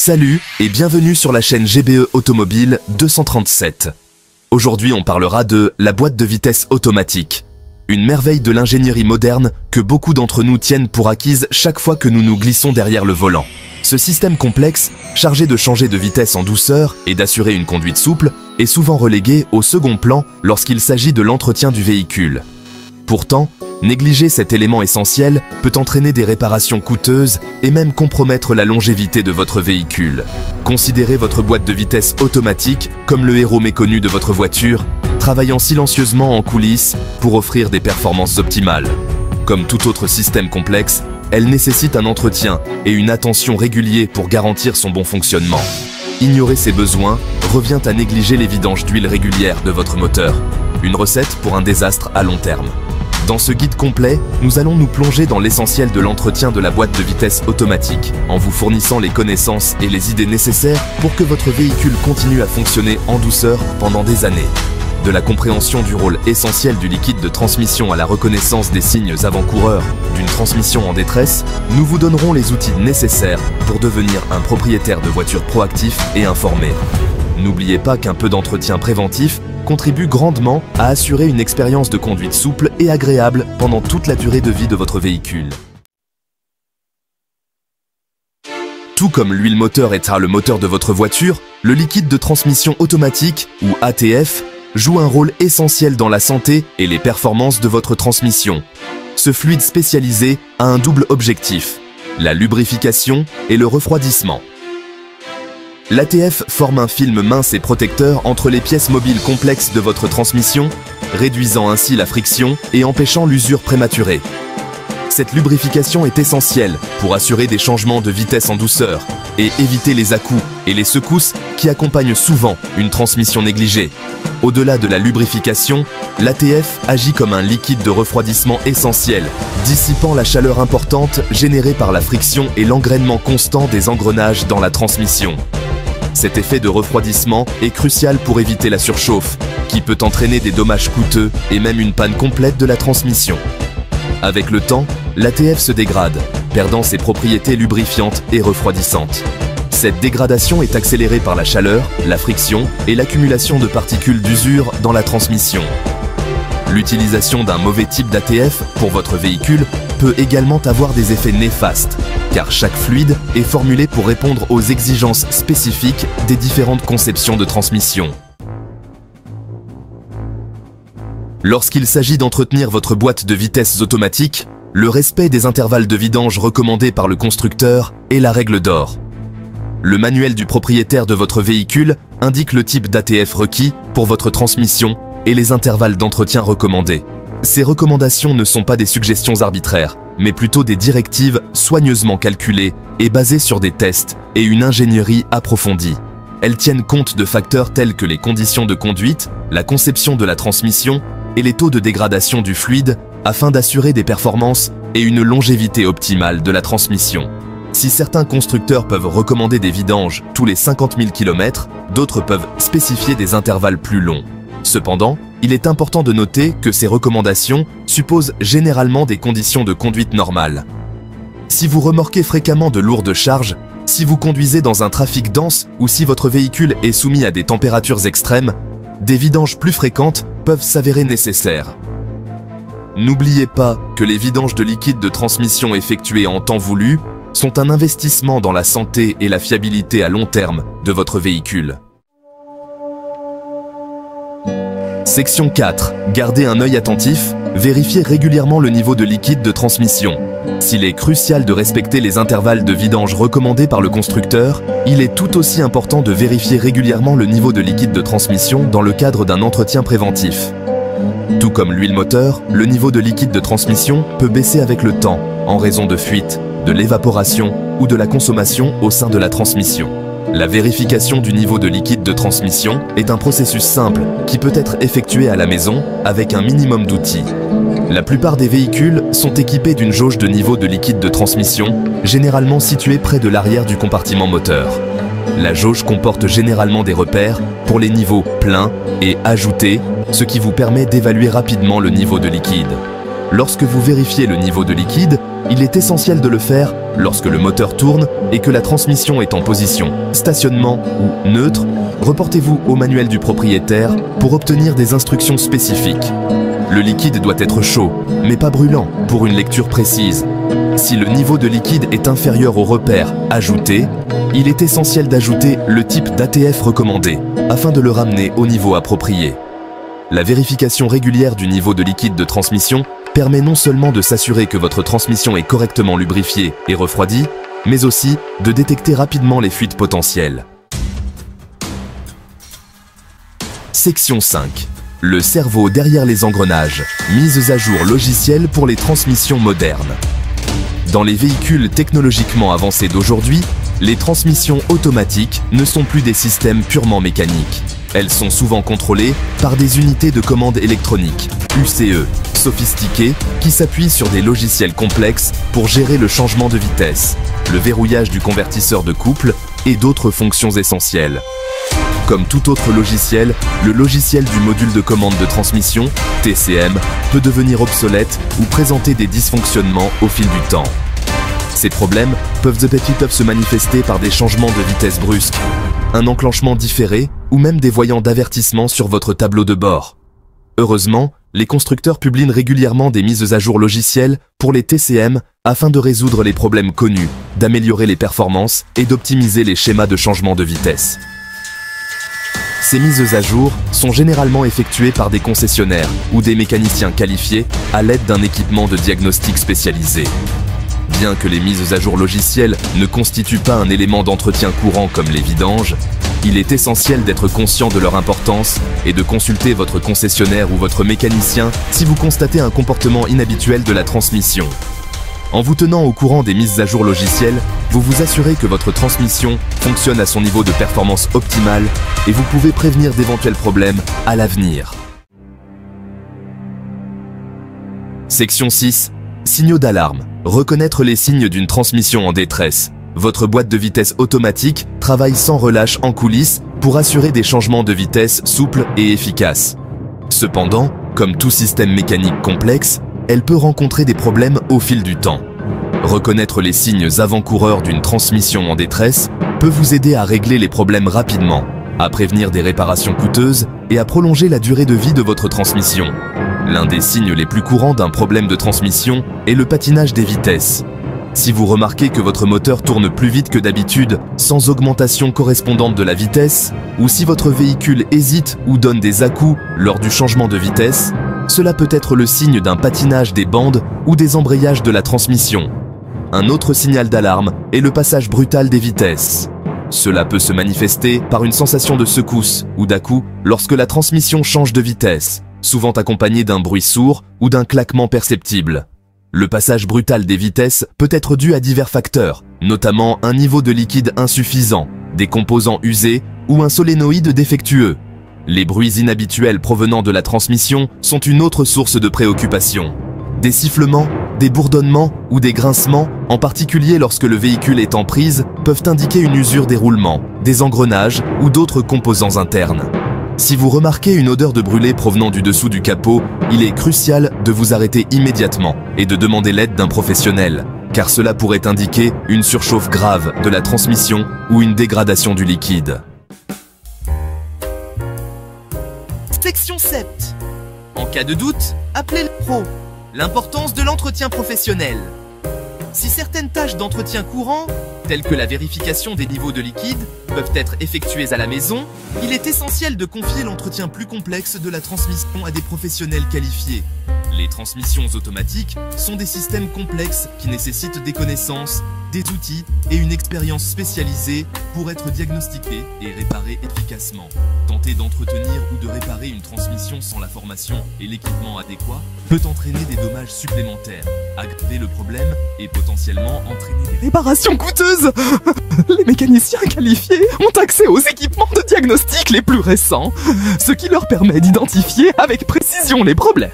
Salut et bienvenue sur la chaîne GBE Automobile 237. Aujourd'hui on parlera de la boîte de vitesse automatique. Une merveille de l'ingénierie moderne que beaucoup d'entre nous tiennent pour acquise chaque fois que nous nous glissons derrière le volant. Ce système complexe, chargé de changer de vitesse en douceur et d'assurer une conduite souple, est souvent relégué au second plan lorsqu'il s'agit de l'entretien du véhicule. Pourtant, négliger cet élément essentiel peut entraîner des réparations coûteuses et même compromettre la longévité de votre véhicule. Considérez votre boîte de vitesse automatique comme le héros méconnu de votre voiture, travaillant silencieusement en coulisses pour offrir des performances optimales. Comme tout autre système complexe, elle nécessite un entretien et une attention réguliers pour garantir son bon fonctionnement. Ignorer ses besoins revient à négliger les vidanges d'huile régulières de votre moteur. Une recette pour un désastre à long terme. Dans ce guide complet, nous allons nous plonger dans l'essentiel de l'entretien de la boîte de vitesse automatique, en vous fournissant les connaissances et les idées nécessaires pour que votre véhicule continue à fonctionner en douceur pendant des années. De la compréhension du rôle essentiel du liquide de transmission à la reconnaissance des signes avant-coureurs d'une transmission en détresse, nous vous donnerons les outils nécessaires pour devenir un propriétaire de voiture proactif et informé. N'oubliez pas qu'un peu d'entretien préventif contribue grandement à assurer une expérience de conduite souple et agréable pendant toute la durée de vie de votre véhicule. Tout comme l'huile moteur est le moteur de votre voiture, le liquide de transmission automatique, ou ATF, joue un rôle essentiel dans la santé et les performances de votre transmission. Ce fluide spécialisé a un double objectif, la lubrification et le refroidissement. L'ATF forme un film mince et protecteur entre les pièces mobiles complexes de votre transmission, réduisant ainsi la friction et empêchant l'usure prématurée. Cette lubrification est essentielle pour assurer des changements de vitesse en douceur et éviter les à-coups et les secousses qui accompagnent souvent une transmission négligée. Au-delà de la lubrification, l'ATF agit comme un liquide de refroidissement essentiel, dissipant la chaleur importante générée par la friction et l'engrainement constant des engrenages dans la transmission. Cet effet de refroidissement est crucial pour éviter la surchauffe, qui peut entraîner des dommages coûteux et même une panne complète de la transmission. Avec le temps, l'ATF se dégrade, perdant ses propriétés lubrifiantes et refroidissantes. Cette dégradation est accélérée par la chaleur, la friction et l'accumulation de particules d'usure dans la transmission. L'utilisation d'un mauvais type d'ATF pour votre véhicule peut également avoir des effets néfastes, car chaque fluide est formulé pour répondre aux exigences spécifiques des différentes conceptions de transmission. Lorsqu'il s'agit d'entretenir votre boîte de vitesses automatique, le respect des intervalles de vidange recommandés par le constructeur est la règle d'or. Le manuel du propriétaire de votre véhicule indique le type d'ATF requis pour votre transmission et les intervalles d'entretien recommandés. Ces recommandations ne sont pas des suggestions arbitraires, mais plutôt des directives soigneusement calculées et basées sur des tests et une ingénierie approfondie. Elles tiennent compte de facteurs tels que les conditions de conduite, la conception de la transmission et les taux de dégradation du fluide afin d'assurer des performances et une longévité optimale de la transmission. Si certains constructeurs peuvent recommander des vidanges tous les 50 000 km, d'autres peuvent spécifier des intervalles plus longs. Cependant, il est important de noter que ces recommandations supposent généralement des conditions de conduite normales. Si vous remorquez fréquemment de lourdes charges, si vous conduisez dans un trafic dense ou si votre véhicule est soumis à des températures extrêmes, des vidanges plus fréquentes peuvent s'avérer nécessaires. N'oubliez pas que les vidanges de liquide de transmission effectuées en temps voulu sont un investissement dans la santé et la fiabilité à long terme de votre véhicule. Section 4. Gardez un œil attentif, vérifiez régulièrement le niveau de liquide de transmission. S'il est crucial de respecter les intervalles de vidange recommandés par le constructeur, il est tout aussi important de vérifier régulièrement le niveau de liquide de transmission dans le cadre d'un entretien préventif. Tout comme l'huile moteur, le niveau de liquide de transmission peut baisser avec le temps en raison de fuites, de l'évaporation ou de la consommation au sein de la transmission. La vérification du niveau de liquide de transmission est un processus simple qui peut être effectué à la maison avec un minimum d'outils. La plupart des véhicules sont équipés d'une jauge de niveau de liquide de transmission, généralement située près de l'arrière du compartiment moteur. La jauge comporte généralement des repères pour les niveaux plein et ajouté, ce qui vous permet d'évaluer rapidement le niveau de liquide. Lorsque vous vérifiez le niveau de liquide, Il est essentiel de le faire lorsque le moteur tourne et que la transmission est en position stationnement ou neutre. Reportez-vous au manuel du propriétaire pour obtenir des instructions spécifiques. Le liquide doit être chaud, mais pas brûlant, pour une lecture précise. Si le niveau de liquide est inférieur au repère ajouté, il est essentiel d'ajouter le type d'ATF recommandé, afin de le ramener au niveau approprié. La vérification régulière du niveau de liquide de transmission permet non seulement de s'assurer que votre transmission est correctement lubrifiée et refroidie, mais aussi de détecter rapidement les fuites potentielles. Section 5. Le cerveau derrière les engrenages. Mises à jour logicielles pour les transmissions modernes. Dans les véhicules technologiquement avancés d'aujourd'hui, les transmissions automatiques ne sont plus des systèmes purement mécaniques. Elles sont souvent contrôlées par des unités de commande électronique, UCE, sophistiquées, qui s'appuient sur des logiciels complexes pour gérer le changement de vitesse, le verrouillage du convertisseur de couple et d'autres fonctions essentielles. Comme tout autre logiciel, le logiciel du module de commande de transmission, TCM, peut devenir obsolète ou présenter des dysfonctionnements au fil du temps. Ces problèmes peuvent se manifester par des changements de vitesse brusques, un enclenchement différé ou même des voyants d'avertissement sur votre tableau de bord. Heureusement, les constructeurs publient régulièrement des mises à jour logicielles pour les TCM afin de résoudre les problèmes connus, d'améliorer les performances et d'optimiser les schémas de changement de vitesse. Ces mises à jour sont généralement effectuées par des concessionnaires ou des mécaniciens qualifiés à l'aide d'un équipement de diagnostic spécialisé. Bien que les mises à jour logicielles ne constituent pas un élément d'entretien courant comme les vidanges, il est essentiel d'être conscient de leur importance et de consulter votre concessionnaire ou votre mécanicien si vous constatez un comportement inhabituel de la transmission. En vous tenant au courant des mises à jour logicielles, vous vous assurez que votre transmission fonctionne à son niveau de performance optimal et vous pouvez prévenir d'éventuels problèmes à l'avenir. Section 6. Signaux d'alarme. Reconnaître les signes d'une transmission en détresse. Votre boîte de vitesse automatique travaille sans relâche en coulisses pour assurer des changements de vitesse souples et efficaces. Cependant, comme tout système mécanique complexe, elle peut rencontrer des problèmes au fil du temps. Reconnaître les signes avant-coureurs d'une transmission en détresse peut vous aider à régler les problèmes rapidement, à prévenir des réparations coûteuses et à prolonger la durée de vie de votre transmission. L'un des signes les plus courants d'un problème de transmission est le patinage des vitesses. Si vous remarquez que votre moteur tourne plus vite que d'habitude sans augmentation correspondante de la vitesse, ou si votre véhicule hésite ou donne des à-coups lors du changement de vitesse, cela peut être le signe d'un patinage des bandes ou des embrayages de la transmission. Un autre signal d'alarme est le passage brutal des vitesses. Cela peut se manifester par une sensation de secousse ou d'à-coups lorsque la transmission change de vitesse, souvent accompagné d'un bruit sourd ou d'un claquement perceptible. Le passage brutal des vitesses peut être dû à divers facteurs, notamment un niveau de liquide insuffisant, des composants usés ou un solénoïde défectueux. Les bruits inhabituels provenant de la transmission sont une autre source de préoccupation. Des sifflements, des bourdonnements ou des grincements, en particulier lorsque le véhicule est en prise, peuvent indiquer une usure des roulements, des engrenages ou d'autres composants internes. Si vous remarquez une odeur de brûlé provenant du dessous du capot, il est crucial de vous arrêter immédiatement et de demander l'aide d'un professionnel, car cela pourrait indiquer une surchauffe grave de la transmission ou une dégradation du liquide. Section 7. En cas de doute, appelez le pro. L'importance de l'entretien professionnel. Si certaines tâches d'entretien courant, telles que la vérification des niveaux de liquide, peuvent être effectuées à la maison, il est essentiel de confier l'entretien plus complexe de la transmission à des professionnels qualifiés. Les transmissions automatiques sont des systèmes complexes qui nécessitent des connaissances, des outils et une expérience spécialisée pour être diagnostiqués et réparés efficacement. Tenter d'entretenir ou de réparer une transmission sans la formation et l'équipement adéquat peut entraîner des dommages supplémentaires, aggraver le problème et potentiellement entraîner des réparations coûteuses. Les mécaniciens qualifiés ont accès aux équipements de diagnostic les plus récents, ce qui leur permet d'identifier avec précision les problèmes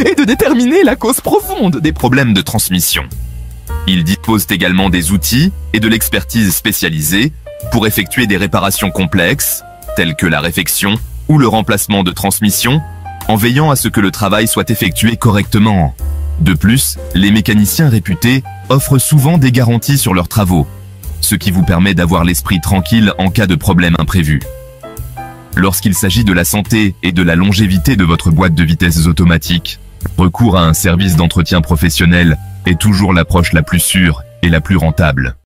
et de déterminer la cause profonde des problèmes de transmission. Ils disposent également des outils et de l'expertise spécialisée pour effectuer des réparations complexes, telles que la réfection ou le remplacement de transmission, en veillant à ce que le travail soit effectué correctement. De plus, les mécaniciens réputés offrent souvent des garanties sur leurs travaux, ce qui vous permet d'avoir l'esprit tranquille en cas de problème imprévu. Lorsqu'il s'agit de la santé et de la longévité de votre boîte de vitesses automatique, recours à un service d'entretien professionnel est toujours l'approche la plus sûre et la plus rentable.